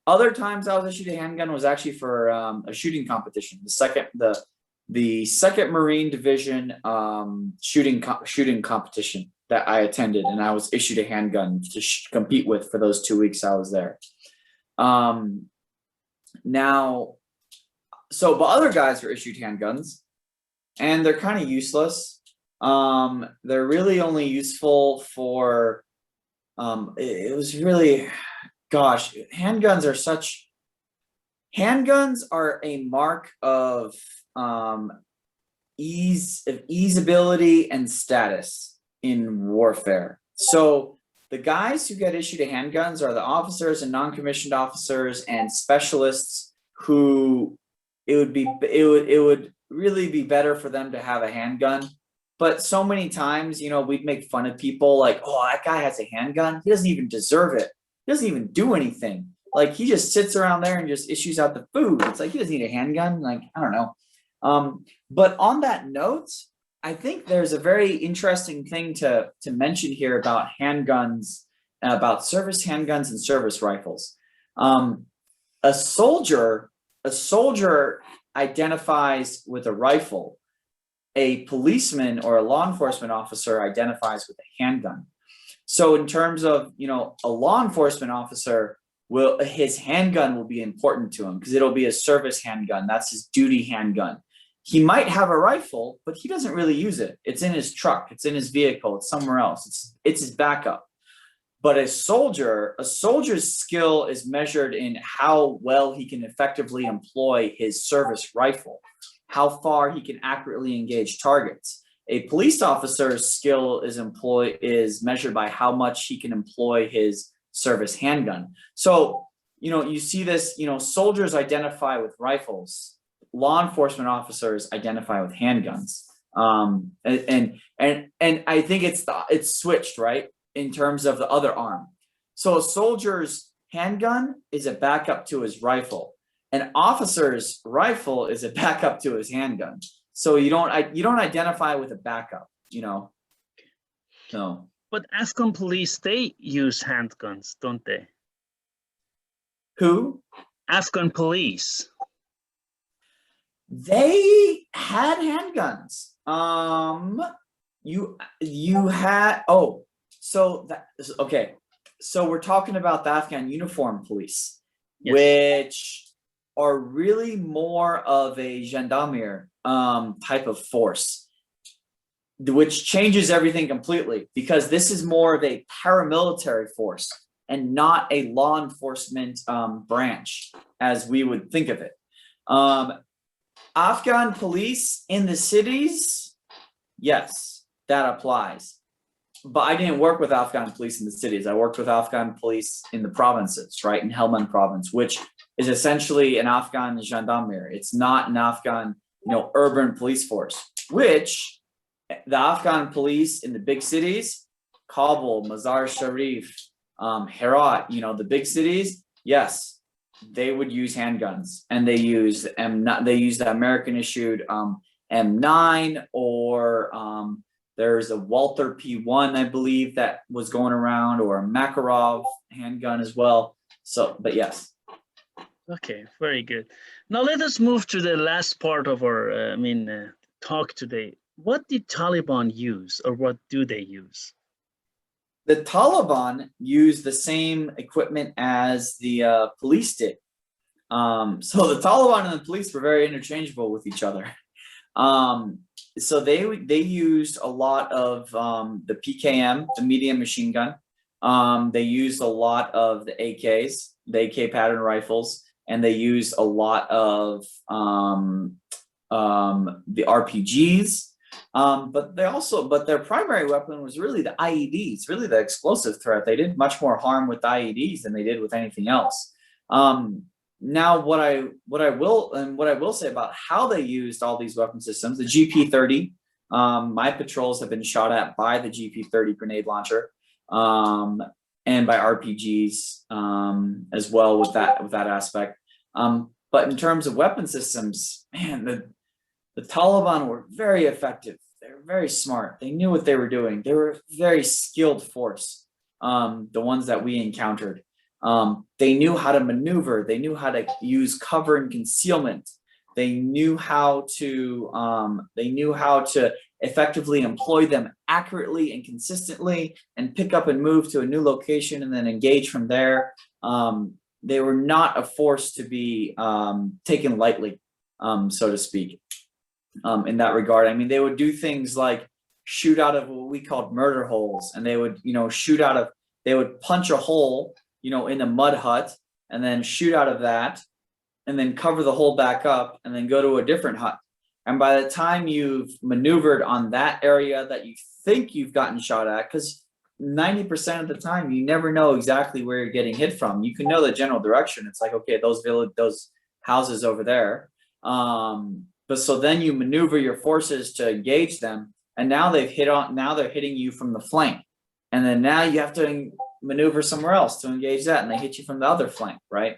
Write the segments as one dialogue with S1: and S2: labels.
S1: Other times I was issued a handgun was actually for a shooting competition. The second Marine Division shooting competition that I attended, and I was issued a handgun to compete with for those 2 weeks I was there. Now, but other guys were issued handguns, and they're kind of useless. They're really only useful for. It was really, gosh, handguns are a mark of easeability and status in warfare. So the guys who get issued handguns are the officers and non-commissioned officers and specialists who it would really be better for them to have a handgun. But so many times, we'd make fun of people like, oh, that guy has a handgun. He doesn't even deserve it. He doesn't even do anything. Like, he just sits around there and just issues out the food. It's like, he doesn't need a handgun. Like, I don't know. But on that note, I think there's a very interesting thing to mention here about handguns, about service handguns and service rifles. A soldier identifies with a rifle. A policeman or a law enforcement officer identifies with a handgun. So in terms of, a law enforcement officer, his handgun will be important to him because it'll be a service handgun. That's his duty handgun. He might have a rifle, but he doesn't really use it. It's in his truck. It's in his vehicle. It's somewhere else. It's his backup. But a soldier's skill is measured in how well he can effectively employ his service rifle, how far he can accurately engage targets. A police officer's skill is measured by how much he can employ his service handgun. So, you see this, soldiers identify with rifles, law enforcement officers identify with handguns. And I think it's switched, right, in terms of the other arm. So a soldier's handgun is a backup to his rifle. An officer's rifle is a backup to his handgun. So you don't identify with a backup, No.
S2: But Afghan police, they use handguns, don't they?
S1: Who?
S2: Afghan police.
S1: They had handguns. You had okay. So we're talking about the Afghan uniform police, yes, which are really more of a gendarmerie type of force, which changes everything completely because this is more of a paramilitary force and not a law enforcement branch as we would think of it. Afghan police in the cities, yes, that applies. But I didn't work with Afghan police in the cities. I worked with Afghan police in the provinces, right, in Helmand province, which is essentially an Afghan gendarmerie. It's not an Afghan, urban police force, which the Afghan police in the big cities, Kabul, Mazar Sharif, Herat, the big cities, yes, they would use handguns, and they use the American issued M9, or there's a Walther P1, I believe, that was going around, or a Makarov handgun as well. So, but yes.
S2: Okay, very good. Now let us move to the last part of our talk today. What did Taliban use, or what do they use?
S1: The Taliban use the same equipment as the police did. So the Taliban and the police were very interchangeable with each other. So they used a lot of the PKM, the medium machine gun. They used a lot of the AKs, the AK pattern rifles, and they used a lot of the RPGs. But their primary weapon was really the IEDs, really the explosive threat. They did much more harm with IEDs than they did with anything else. Now, what I will say about how they used all these weapon systems, the GP30, my patrols have been shot at by the GP30 grenade launcher, and by RPGs as well with that aspect. But in terms of weapon systems, man, the Taliban were very effective. They were very smart. They knew what they were doing. They were a very skilled force, the ones that we encountered. They knew how to maneuver. They knew how to use cover and concealment. They knew how to effectively employ them accurately and consistently, and pick up and move to a new location and then engage from there. They were not a force to be taken lightly, so to speak. In that regard, I mean, they would do things like shoot out of what we called murder holes, and they would, they would punch a hole, in a mud hut, and then shoot out of that, and then cover the hole back up, and then go to a different hut. And by the time you've maneuvered on that area that you think you've gotten shot at, because 90% of the time you never know exactly where you're getting hit from. You can know the general direction. It's like, okay, those houses over there. But so then you maneuver your forces to engage them, and now they're hitting you from the flank. And then now you have to maneuver somewhere else to engage that, and they hit you from the other flank, right?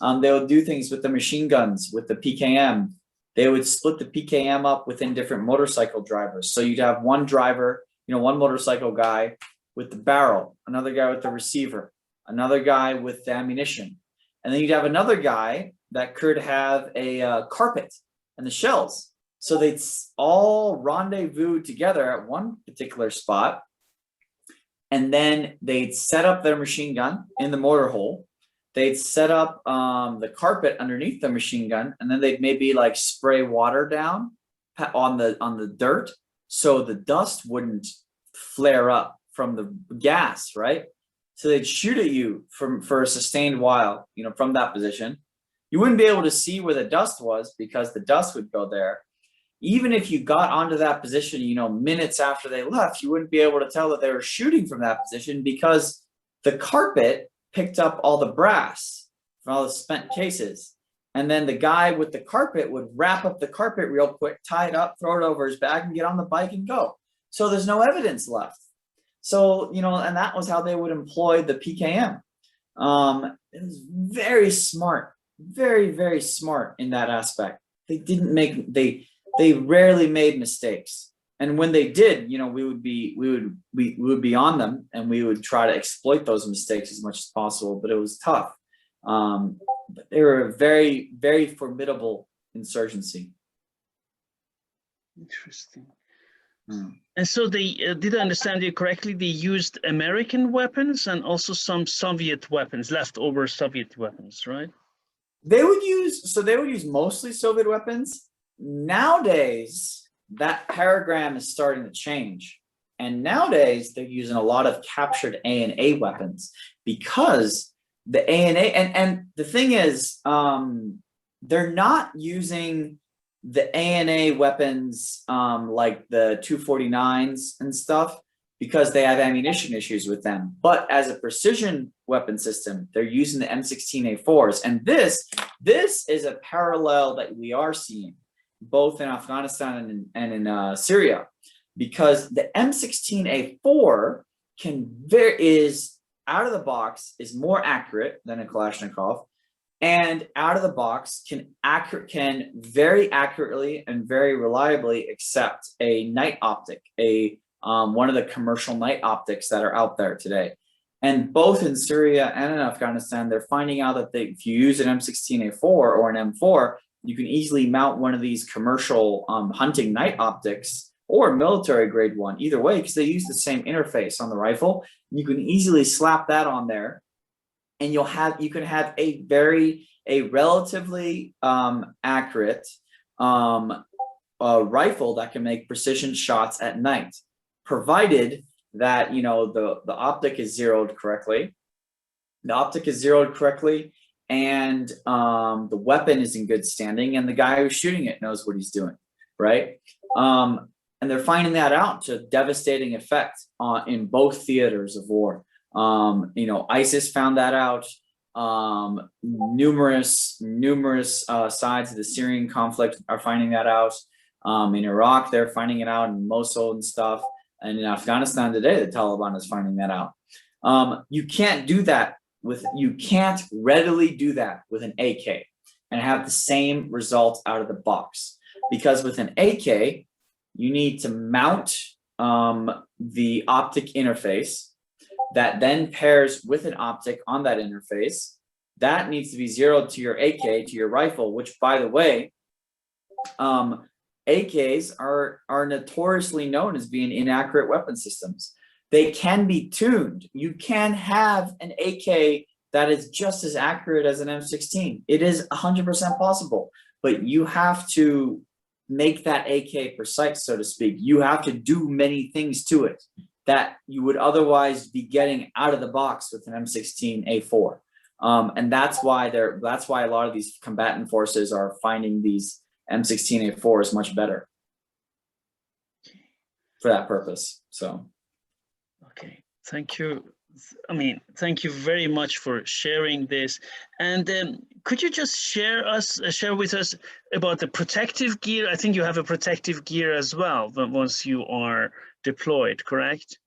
S1: They would do things with the machine guns, with the PKM. They would split the PKM up within different motorcycle drivers. So you'd have one driver, one motorcycle guy with the barrel, another guy with the receiver, another guy with the ammunition. And then you'd have another guy that could have a carpet and the shells. So they'd all rendezvous together at one particular spot. And then they'd set up their machine gun in the mortar hole. They'd set up the carpet underneath the machine gun, and then they'd maybe like spray water down on the dirt so the dust wouldn't flare up from the gas, right? So they'd shoot at you for a sustained while, from that position. You wouldn't be able to see where the dust was because the dust would go there. Even if you got onto that position, minutes after they left, you wouldn't be able to tell that they were shooting from that position because the carpet picked up all the brass from all the spent cases. And then the guy with the carpet would wrap up the carpet real quick, tie it up, throw it over his back, and get on the bike and go. So there's no evidence left. So, and that was how they would employ the PKM. It was very smart, very, very smart in that aspect. They rarely made mistakes. And when they did, we would be on them, and we would try to exploit those mistakes as much as possible. But it was tough. But they were a very, very formidable insurgency.
S2: Interesting. And so they did I understand you correctly? They used American weapons and also some Soviet weapons, leftover Soviet weapons, right?
S1: They would use mostly Soviet weapons. Nowadays, that paradigm is starting to change. And nowadays, they're using a lot of captured A&A weapons, because the A&A, and the thing is, they're not using the A&A weapons like the 249s and stuff, because they have ammunition issues with them. But as a precision weapon system, they're using the M16A4s. And this is a parallel that we are seeing both in Afghanistan and in Syria, because the M16A4 is out of the box, is more accurate than a Kalashnikov, and out of the box can very accurately and very reliably accept a night optic, one of the commercial night optics that are out there today. And both in Syria and in Afghanistan, they're finding out that if you use an M16A4 or an M4, you can easily mount one of these commercial hunting night optics, or military grade one, either way, because they use the same interface on the rifle. You can easily slap that on there, and you can have a relatively accurate rifle that can make precision shots at night, provided that the optic is zeroed correctly. The optic is zeroed correctly, and the weapon is in good standing, and the guy who's shooting it knows what he's doing, right? And they're finding that out to devastating effect in both theaters of war. ISIS found that out. Numerous sides of the Syrian conflict are finding that out. In Iraq, they're finding it out, in Mosul and stuff. And in Afghanistan today, the Taliban is finding that out. You can't readily do that with an AK and have the same result out of the box, because with an AK, you need to mount the optic interface. that then pairs with an optic on that interface. That needs to be zeroed to your AK, to your rifle, which, by the way, AKs are notoriously known as being inaccurate weapon systems. They can be tuned. You can have an AK that is just as accurate as an M16. It is 100% possible, but you have to make that AK precise, so to speak. You have to do many things to it that you would otherwise be getting out of the box with an M16A4. And that's why a lot of these combatant forces are finding these M16A4s much better for that purpose. So,
S2: okay, thank you. I mean, thank you very much for sharing this. And could you just share with us about the protective gear? I think you have a protective gear as well once you are deployed, correct?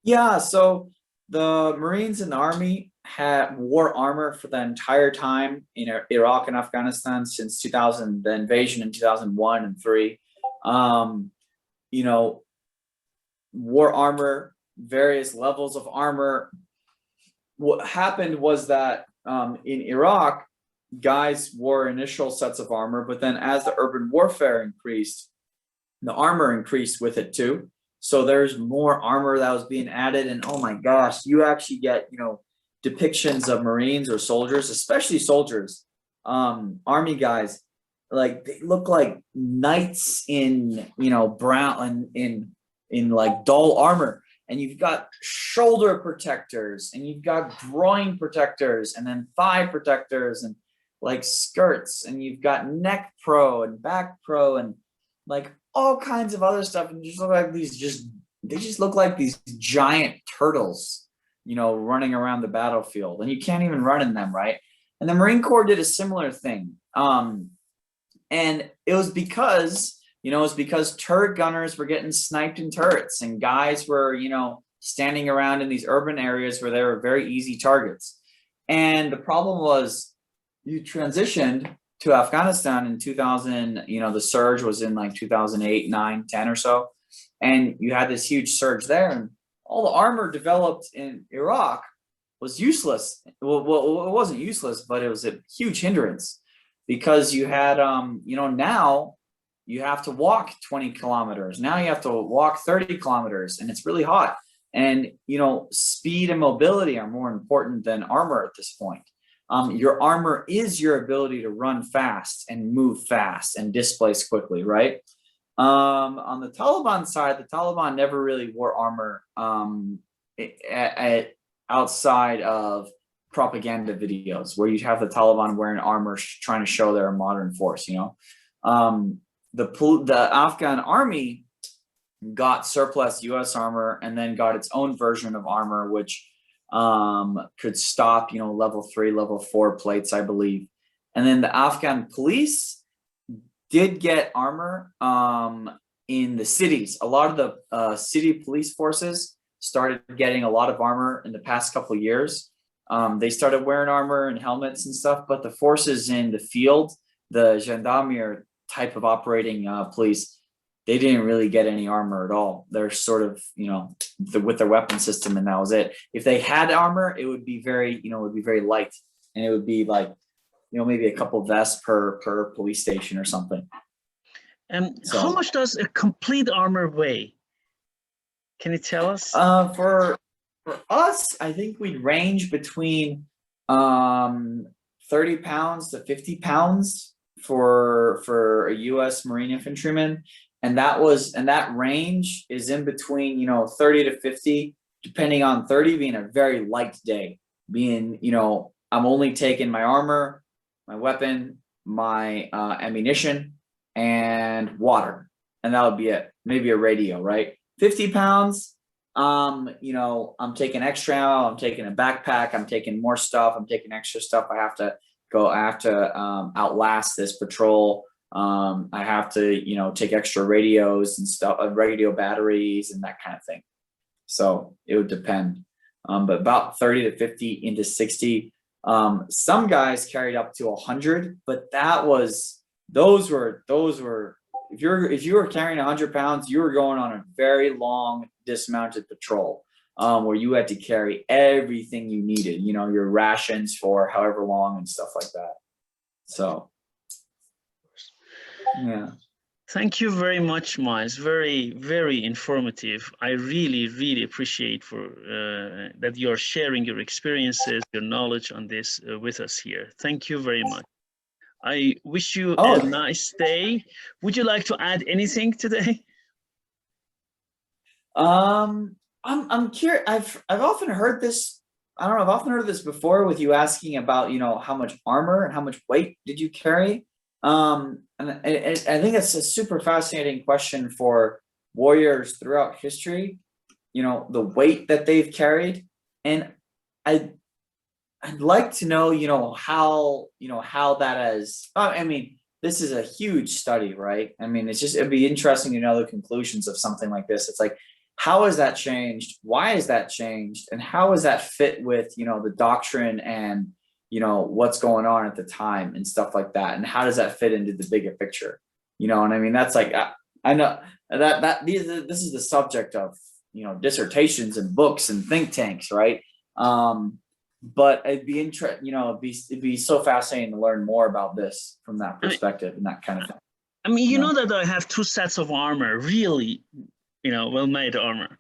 S1: yeah, so the Marines and the Army wore armor for the entire time in Iraq and Afghanistan since 2000, the invasion in 2001 and 3. You know, wore armor, various levels of armor. What happened was that in Iraq, guys wore initial sets of armor, but then as the urban warfare increased, the armor increased with it too. So there's more armor that was being added, and oh my gosh, you actually get, depictions of Marines or soldiers, especially soldiers, Army guys, like they look like knights in, brown and in like dull armor. And you've got shoulder protectors, and you've got groin protectors, and then thigh protectors, and like skirts, and you've got neck pro and back pro, and like all kinds of other stuff. And just look like they just look like these giant turtles, running around the battlefield, and you can't even run in them, right? And the Marine Corps did a similar thing. And it was because turret gunners were getting sniped in turrets, and guys were, standing around in these urban areas where they were very easy targets. And the problem was, you transitioned to Afghanistan in 2000, the surge was in like 2008, 9, 10 or so. And you had this huge surge there, and all the armor developed in Iraq was useless. Well, it wasn't useless, but it was a huge hindrance, because you had, now you have to walk 20 kilometers. Now you have to walk 30 kilometers, and it's really hot. And, speed and mobility are more important than armor at this point. Your armor is your ability to run fast and move fast and displace quickly, right? On the Taliban side, the Taliban never really wore armor outside of propaganda videos, where you'd have the Taliban wearing armor trying to show they're a modern force. The Afghan army got surplus US armor, and then got its own version of armor, which could stop, level 3, level 4 plates, I believe. And then the Afghan police did get armor in the cities. A lot of the city police forces started getting a lot of armor in the past couple of years. They started wearing armor and helmets and stuff, but the forces in the field, the gendarmerie type of operating police, they didn't really get any armor at all. They're sort of, with their weapon system, and that was it. If they had armor, it would be very, light, and it would be like, maybe a couple vests per police station or something.
S2: So, how much does a complete armor weigh? Can you tell us?
S1: For us, I think we'd range between 30 pounds to 50 pounds for a U.S. Marine infantryman. And that range is in between, 30 to 50, depending on 30 being a very light day, being, I'm only taking my armor, my weapon, my ammunition, and water. And that would be it. Maybe a radio, right? 50 pounds, I'm taking extra ammo, I'm taking a backpack, I'm taking more stuff, I'm taking extra stuff. I have to outlast this patrol. I have to, take extra radios and stuff, radio batteries and that kind of thing. So it would depend. But about 30 to 50 into 60. Some guys carried up to 100, but those were, if you were carrying 100 pounds, you were going on a very long dismounted patrol. where you had to carry everything you needed, you know, your rations for however long and stuff like that. So, yeah.
S2: Thank you very much, Miles. Very, very informative. I really, really appreciate for that you are sharing your experiences, your knowledge on this with us here. Thank you very much. I wish you a
S1: Oh,
S2: nice day. Would you like to add anything today?
S1: I'm curious. I've often heard this. I don't know. I've often heard this before with you asking about, you know, how much armor and how much weight did you carry? And I think it's a super fascinating question for warriors throughout history. You know, the weight that they've carried, and I I'd like to know, you know, how that has. I mean, this is a huge study, right? I mean, it'd be interesting to know the conclusions of something like this. It's like, how has that changed? Why has that changed? And how does that fit with, you know, the doctrine and, you know, what's going on at the time and stuff like that? And how does that fit into the bigger picture? You know, and I mean, that's like, I know this is the subject of, you know, dissertations and books and think tanks, right? But it'd be so fascinating to learn more about this from that perspective and that kind of thing.
S2: I mean, you
S1: Yeah.
S2: know that I have two sets of armor, really, you know, well-made armor.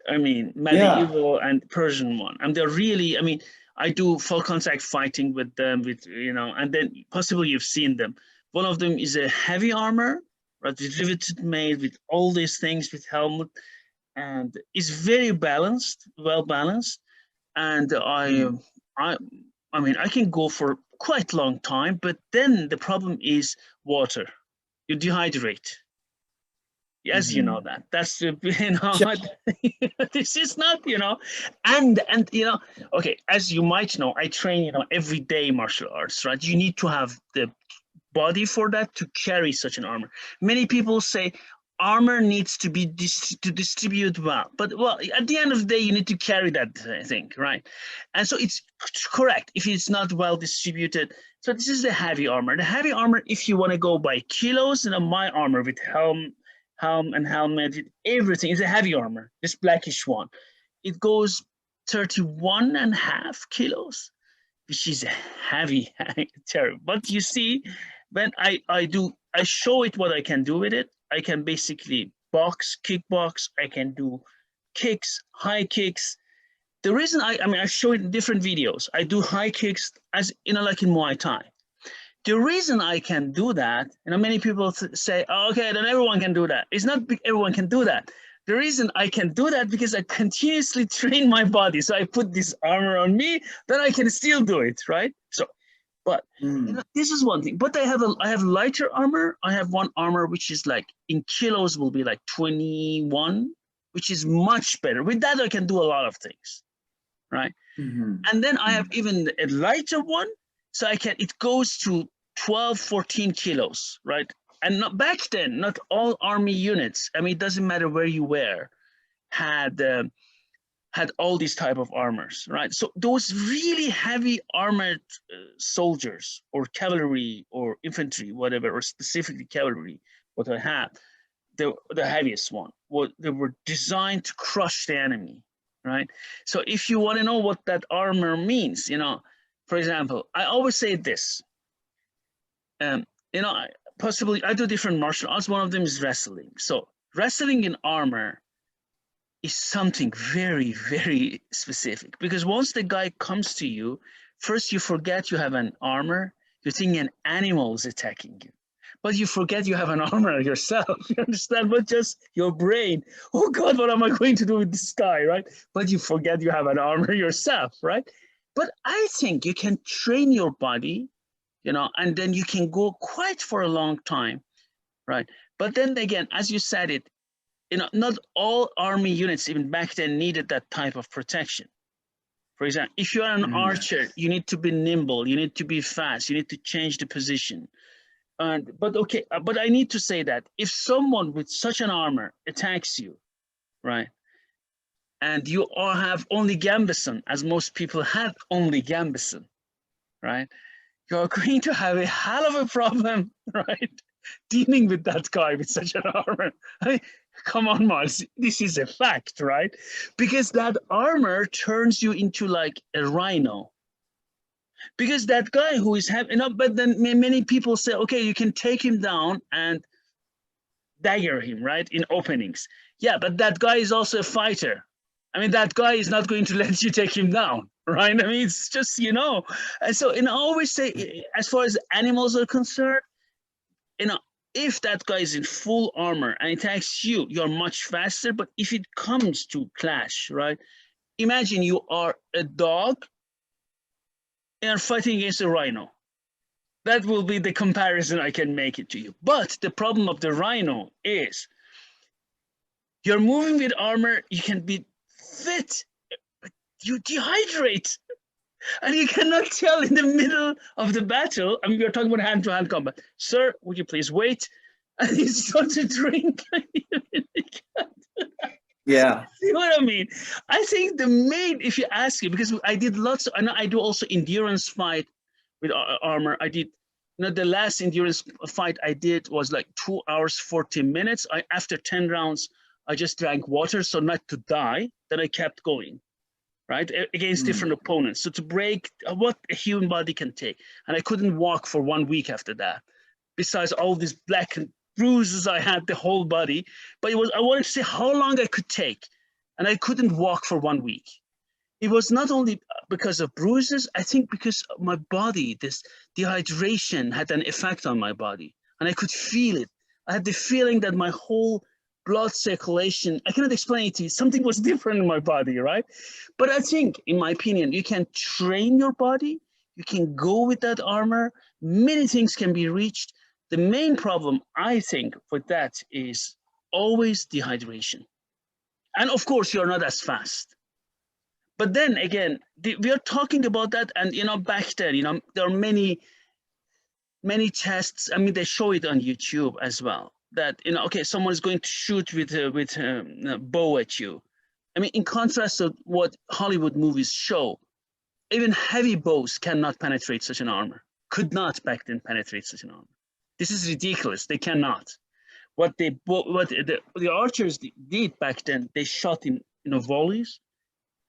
S2: I mean, medieval and Persian one. And they're really, I mean, I do full contact fighting with them, with, you know, and then possibly you've seen them. One of them is a heavy armor, right, with riveted made, with all these things, with helmet, and it's very balanced, well balanced. And I, I mean, I can go for quite a long time, but then the problem is water. You dehydrate. As you know
S1: Mhm.
S2: that. That's the, you know, this is not, you know, and you know, okay, as you might know, I train, you know, everyday martial arts, right? You need to have the body for that to carry such an armor. Many people say armor needs to be to distribute well, but well, at the end of the day, you need to carry that thing, right? And so it's correct if it's not well distributed. So this is the heavy armor. The heavy armor, if you want to go by kilos, you know, my armor with helm and helmet, everything is a heavy armor. This blackish one, it goes 31.5 kilos, which is heavy, terrible. But you see, when I show it what I can do with it. I can basically box, kickbox. I can do kicks, high kicks. The reason I mean, I show it in different videos. I do high kicks as, you know, like in Muay Thai. The reason I can do that, you know, many people say, oh, okay, then everyone can do that. It's not everyone can do that. The reason I can do that because I continuously train my body. So I put this armor on me, then I can still do it, right? So, but you know, this is one thing. But I have lighter armor. I have one armor which is like in kilos will be like 21, which is much better. With that, I can do a lot of things, right?
S1: Mhm.
S2: And then I have even a lighter one, so I can, it goes to 12, 14 kilos, right? And not, back then, not all army units, I mean, it doesn't matter where you were, had had all these type of armors, right? So those really heavy armored soldiers or cavalry or infantry, whatever, or specifically cavalry, what I have, the heaviest one, what they were designed to crush the enemy, right? So if you want to know what that armor means, you know, for example, I always say this, you know, possibly I do different martial arts. One of them is wrestling. So wrestling in armor is something very, very specific because once the guy comes to you, first you forget you have an armor. You think an animal is attacking you, but you forget you have an armor yourself. You understand? But just your brain. Oh God, what am I going to do with this guy, right? But you forget you have an armor yourself, right? But I think you can train your body, you know, and then you can go quite for a long time, right? But then again, as you said it, you know, not all army units even back then needed that type of protection. For example, if you are an
S1: Mhm.
S2: archer, you need to be nimble, you need to be fast, you need to change the position. And but okay, but I need to say that if someone with such an armor attacks you, right, and you all have only Gambison, as most people have only Gambison, right, you're going to have a hell of a problem, right, dealing with that guy with such an armor. I mean, Come on, Miles. This is a fact, right? Because that armor turns you into like a rhino. Because that guy who is having, but then many people say, okay, you can take him down and dagger him, right? In openings. Yeah, but that guy is also a fighter. I mean, that guy is not going to let you take him down, right? I mean, it's just, And so, I always say, as far as animals are concerned, you know, if that guy is in full armor and attacks you, you're much faster. But if it comes to clash, right? Imagine you are a dog and fighting against a rhino. That will be the comparison I can make it to you. But the problem of the rhino is you're moving with armor, you can be fit, but you dehydrate. And you cannot tell in the middle of the battle. I mean, we're talking about hand-to-hand combat. Sir, would you please wait? And he starts to drink.
S1: Yeah.
S2: See what I mean? I think the main, if you ask me, because I did lots, and I do also endurance fight with armor. I did, the last endurance fight I did was like 2 hours, 40 minutes. After 10 rounds, I just drank water, so not to die. Then I kept going, right? Against different opponents. So to break what a human body can take. And I couldn't walk for 1 week after that. Besides all these black bruises I had the whole body. But I wanted to see how long I could take. And I couldn't walk for 1 week. It was not only because of bruises, I think because my body, this dehydration had an effect on my body. And I could feel it. I had the feeling that my whole blood circulation, I cannot explain it to you, something was different in my body, right? But I think, in my opinion, you can train your body, you can go with that armor, many things can be reached. The main problem, I think, with that is always dehydration. And of course, you're not as fast. But then again, we are talking about that, and back then, there are many tests. I mean, they show it on YouTube as well. That okay, someone is going to shoot with a bow at you. I mean, in contrast to what Hollywood movies show, even heavy bows cannot penetrate such an armor. Could not back then penetrate such an armor. This is ridiculous. They cannot. What the archers did back then, they shot in volleys,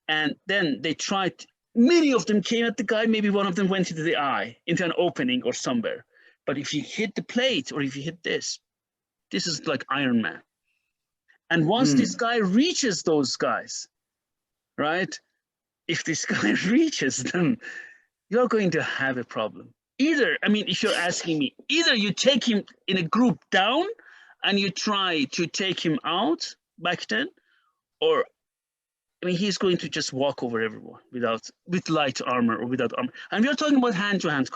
S2: and then they tried. Many of them came at the guy. Maybe one of them went into the eye, into an opening or somewhere. But if you hit the plate or if you hit this is like Iron Man. And once this guy reaches those guys, right? If this guy reaches them, you're going to have a problem. Either, I mean, if you're asking me, either you take him in a group down and you try to take him out back then, or I mean, he's going to just walk over everyone with light armor or without armor. And we are talking about hand-to-hand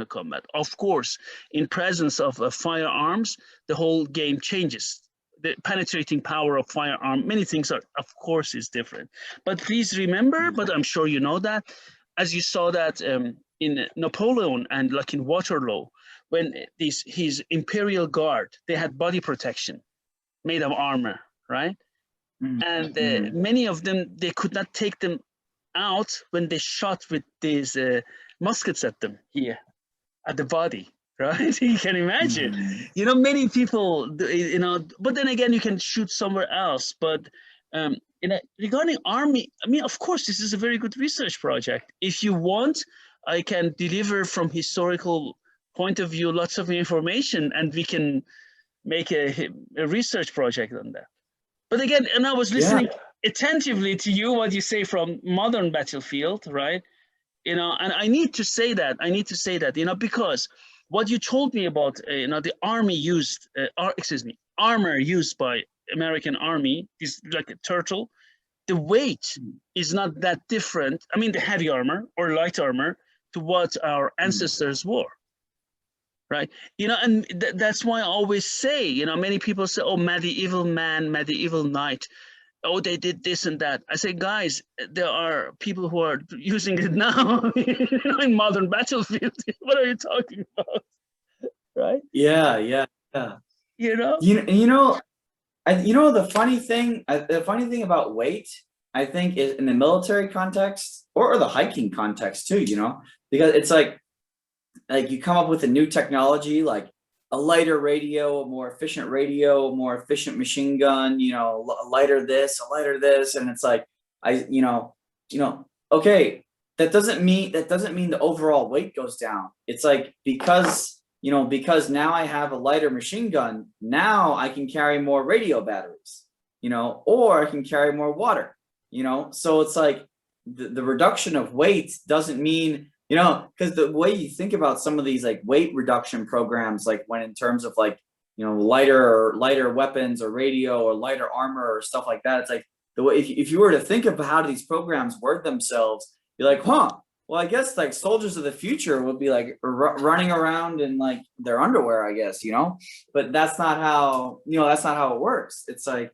S2: combat. Of course, in presence of firearms, the whole game changes. The penetrating power of firearm, many things are, of course, is different. But please remember, but I'm sure you know that, as you saw that in Napoleon and like in Waterloo, when his Imperial Guard, they had body protection made of armor, right? And many of them, they could not take them out when they shot with these muskets at them here, at the body, right? You can imagine. Many people, but then again, you can shoot somewhere else. But regarding army, I mean, of course, this is a very good research project. If you want, I can deliver from historical point of view lots of information, and we can make a research project on that. But again, and I was listening attentively to you, what you say from modern battlefield, right? And I need to say that, because what you told me about, the army used, armor used by American army is like a turtle. The weight is not that different. I mean, the heavy armor or light armor to what our ancestors wore. Right, and that's why I always say, many people say, oh, medieval man, medieval knight, oh, they did this and that. I say, guys, there are people who are using it now in modern battlefield. What are you talking about? Right?
S1: Yeah. The funny thing about weight, I think, is in the military context or the hiking context too. Because it's like you come up with a new technology, like a lighter radio, a more efficient radio, a more efficient machine gun, a lighter this, a lighter this. And it's like, okay, that doesn't mean the overall weight goes down. It's like, because now I have a lighter machine gun, now I can carry more radio batteries, or I can carry more water, so it's like the reduction of weight doesn't mean, because the way you think about some of these like weight reduction programs, like when in terms of like, lighter weapons or radio or lighter armor or stuff like that, it's like the way, if you were to think of how these programs word themselves, you're like, well, I guess like soldiers of the future would be like running around in like their underwear, I guess, but that's not how it works. It's like,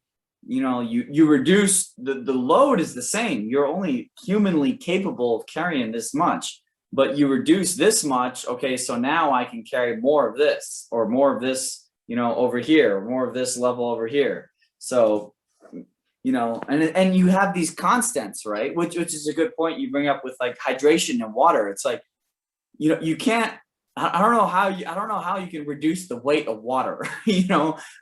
S1: you reduce the load is the same. You're only humanly capable of carrying this much, but you reduce this much. Okay, so now I can carry more of this or more of this, over here, or more of this level over here. So, and you have these constants, right? Which is a good point you bring up with like hydration and water. It's like, you can't. I don't know how you can reduce the weight of water.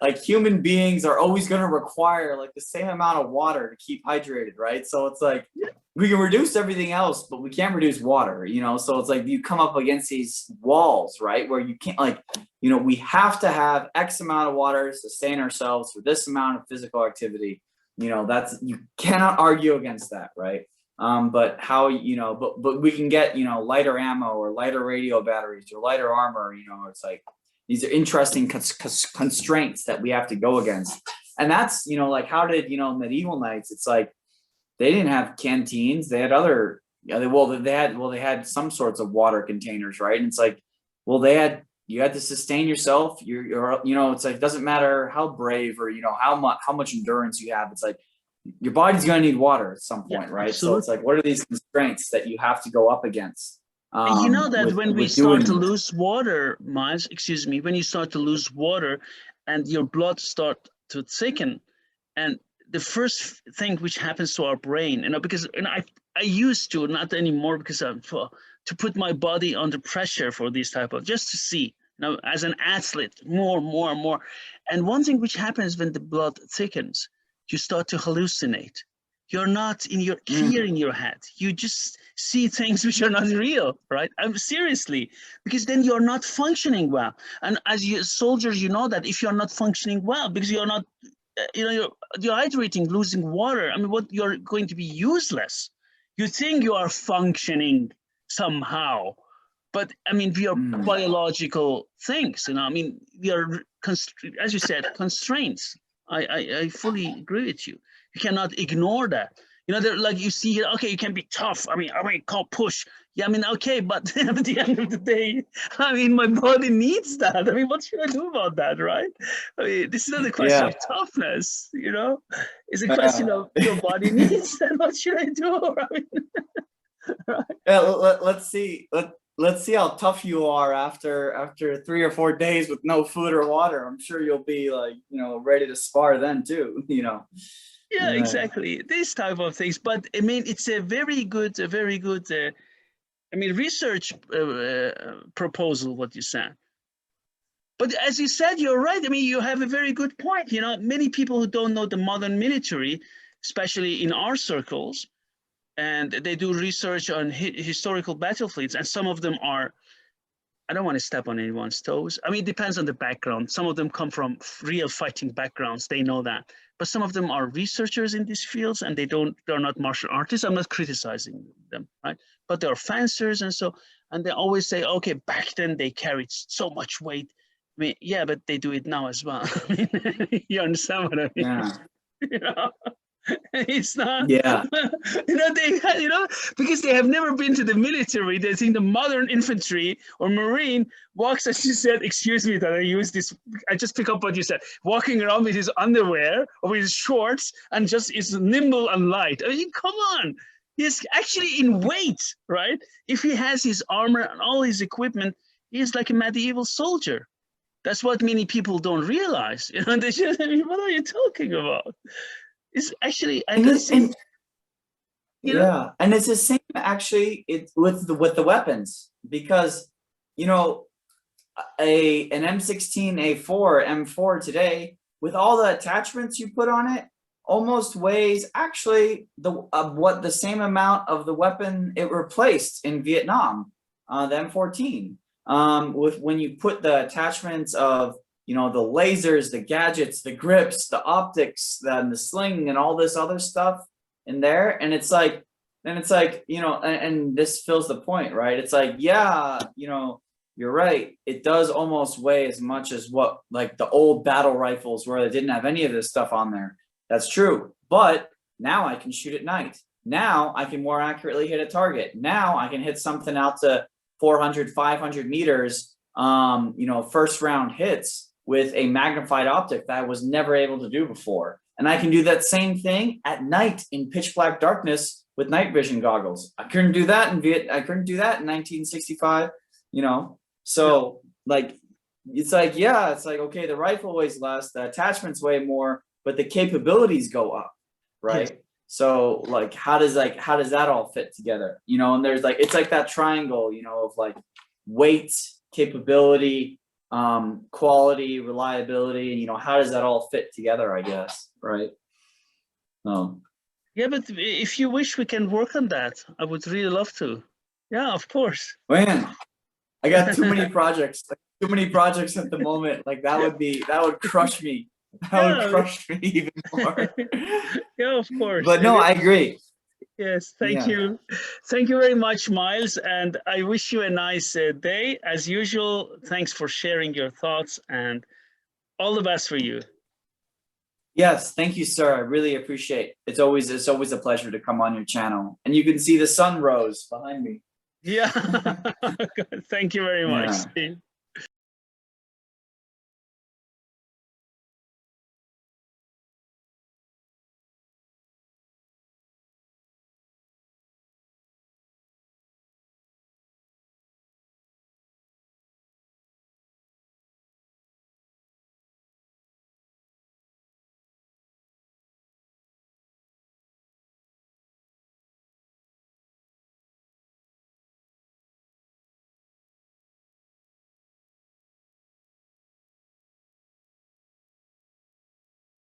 S1: Like human beings are always going to require like the same amount of water to keep hydrated, right? So it's like we can reduce everything else, but we can't reduce water. So it's like you come up against these walls, right, where you can't, like, we have to have X amount of water to sustain ourselves for this amount of physical activity. That's, you cannot argue against that, right? But how, but we can get, lighter ammo or lighter radio batteries or lighter armor, it's like, these are interesting constraints that we have to go against. And that's, like, how did, medieval knights, it's like, they didn't have canteens. They had other, they had some sorts of water containers, right? And it's like, well, you had to sustain yourself. You're, it's like, it doesn't matter how brave or, how much endurance you have. It's like, your body's going to need water at some point, right?
S2: Absolutely.
S1: So it's like, what are these constraints that you have to go up against?
S2: That when we start to lose water, Miles, excuse me, when you start to lose water and your blood start to thicken, and the first thing which happens to our brain, because I used to, not anymore, because to put my body under pressure for these type of, just to see, as an athlete, more. And one thing which happens when the blood thickens, you start to hallucinate. You're not clear in your head. You just see things which are not real, right? Seriously, because then you're not functioning well. And as soldiers, that if you're not functioning well, because you're not, you're dehydrating, losing water, you're going to be useless. You think you are functioning somehow, but we are biological things, we are, as you said, constraints. I fully agree with you. You cannot ignore that. They're like, you see here, okay, you can be tough. Can't push. Yeah, okay, but at the end of the day, my body needs that. What should I do about that, right? This is not a question of toughness, It's a question of your body needs that. What should I do?
S1: Right? Yeah, let's see. Let's see how tough you are after 3 or 4 days with no food or water. I'm sure you'll be like, ready to spar then too,
S2: Yeah, exactly. These type of things. But it's a very good research proposal, what you said. But as you said, you're right. You have a very good point. Many people who don't know the modern military, especially in our circles, and they do research on historical battlefields, and some of them are, I don't want to step on anyone's toes. It depends on the background. Some of them come from real fighting backgrounds. They know that. But some of them are researchers in these fields, and they're not martial artists. I'm not criticizing them, right? But they're fencers and they always say, okay, back then they carried so much weight. Yeah, but they do it now as well. You understand what I mean?
S1: Yeah.
S2: It's not,
S1: yeah.
S2: Because they have never been to the military. They think the modern infantry or Marine walks, as you said, excuse me that I use this, I just pick up what you said, walking around with his underwear or with his shorts and just is nimble and light. Come on. He's actually in weight, right? If he has his armor and all his equipment, he's like a medieval soldier. That's what many people don't realize. They just, what are you talking about? It's actually,
S1: and it's the same actually with the weapons, because an M16A4, M4 today, with all the attachments you put on it, almost weighs actually what the same amount of the weapon it replaced in Vietnam, the M14. With when you put the attachments of, you know, the lasers, the gadgets, the grips, the optics, the sling, and all this other stuff in there, and it's like, you know, and this fills the point, right? It's like, yeah, you know, you're right. It does almost weigh as much as what like the old battle rifles where they didn't have any of this stuff on there. That's true. But now I can shoot at night. Now I can more accurately hit a target. Now I can hit something out to 400, 500 meters, you know, first round hits with a magnified optic that I was never able to do before. And I can do that same thing at night in pitch black darkness with night vision goggles. I couldn't do that in 1965, you know? So like, it's like, yeah, it's like, okay, the rifle weighs less, the attachments weigh more, but the capabilities go up, right?
S2: Yes.
S1: So like, how does that all fit together? You know, and there's like, it's like that triangle, you know, of like weight, capability, quality, reliability, and you know, how does that all fit together, I guess, right? Oh.
S2: Yeah, but if you wish, we can work on that. I would really love to. Yeah, of course.
S1: Man, I got too many projects, like, too many projects at the moment. Like that would crush me. That would crush me even more.
S2: Yeah, of course.
S1: But no, I agree.
S2: Yes, thank
S1: Yeah.
S2: you. Thank you very much, Miles. And I wish you a nice day. As usual, thanks for sharing your thoughts and all the best for you.
S1: Yes, thank you, sir. I really appreciate it. It's always a pleasure to come on your channel. And you can see the sun rose behind me.
S2: Yeah. Thank you very much.
S1: Yeah.